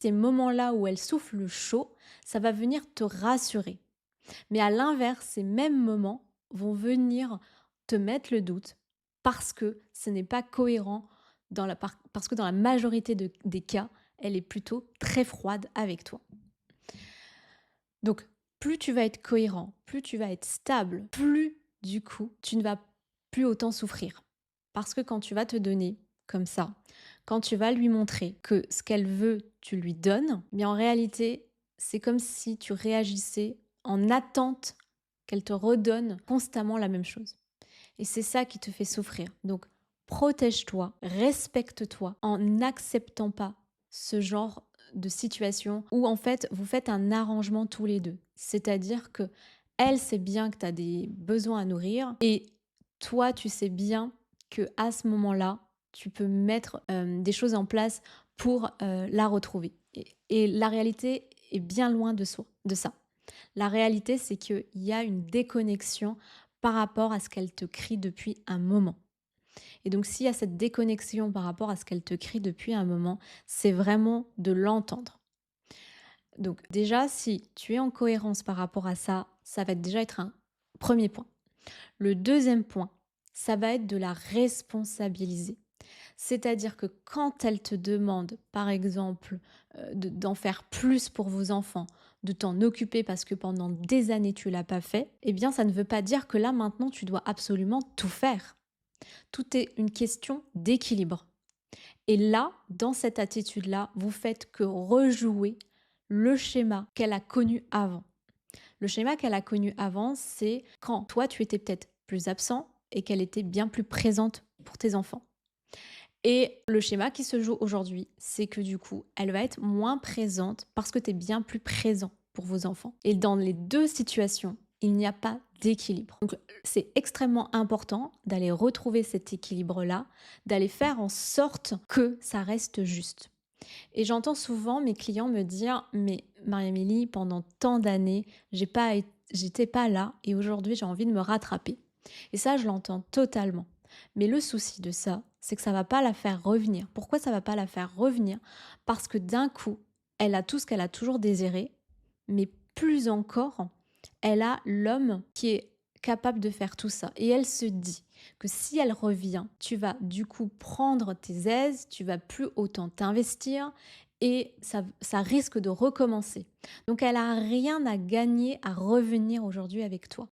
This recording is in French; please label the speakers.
Speaker 1: Ces moments-là où elle souffle chaud, ça va venir te rassurer. Mais à l'inverse, ces mêmes moments vont venir te mettre le doute parce que ce n'est pas cohérent parce que dans la majorité des cas, elle est plutôt très froide avec toi. Donc, plus tu vas être cohérent, plus tu vas être stable, plus du coup, tu ne vas plus autant souffrir. Parce que quand tu vas te donner comme ça, quand tu vas lui montrer que ce qu'elle veut, tu lui donnes, mais en réalité, c'est comme si tu réagissais en attente qu'elle te redonne constamment la même chose. Et c'est ça qui te fait souffrir. Donc, protège-toi, respecte-toi en n'acceptant pas ce genre de situation où en fait vous faites un arrangement tous les deux. C'est-à-dire que elle sait bien que tu as des besoins à nourrir et toi tu sais bien que à ce moment-là, tu peux mettre des choses en place pour la retrouver. Et la réalité est bien loin de ça. La réalité, c'est qu'il y a une déconnexion par rapport à ce qu'elle te crie depuis un moment. Et donc, s'il y a cette déconnexion par rapport à ce qu'elle te crie depuis un moment, c'est vraiment de l'entendre. Donc, déjà, si tu es en cohérence par rapport à ça, ça va déjà être un premier point. Le deuxième point, ça va être de la responsabiliser. C'est-à-dire que quand elle te demande, par exemple, d'en faire plus pour vos enfants, de t'en occuper parce que pendant des années tu l'as pas fait, eh bien ça ne veut pas dire que là maintenant tu dois absolument tout faire. Tout est une question d'équilibre. Et là, dans cette attitude-là, vous faites que rejouer le schéma qu'elle a connu avant. Le schéma qu'elle a connu avant, c'est quand toi tu étais peut-être plus absent et qu'elle était bien plus présente pour tes enfants. Et le schéma qui se joue aujourd'hui, c'est que du coup, elle va être moins présente parce que tu es bien plus présent pour vos enfants. Et dans les deux situations, il n'y a pas d'équilibre. Donc, c'est extrêmement important d'aller retrouver cet équilibre-là, d'aller faire en sorte que ça reste juste. Et j'entends souvent mes clients me dire: «Mais Marie-Amélie, pendant tant d'années, j'étais pas là et aujourd'hui, j'ai envie de me rattraper». Et ça, je l'entends totalement. Mais le souci de ça, c'est que ça va pas la faire revenir. Pourquoi ça va pas la faire revenir? Parce que d'un coup, elle a tout ce qu'elle a toujours désiré, mais plus encore, elle a l'homme qui est capable de faire tout ça. Et elle se dit que si elle revient, tu vas du coup prendre tes aises, tu vas plus autant t'investir et ça risque de recommencer. Donc elle a rien à gagner à revenir aujourd'hui avec toi.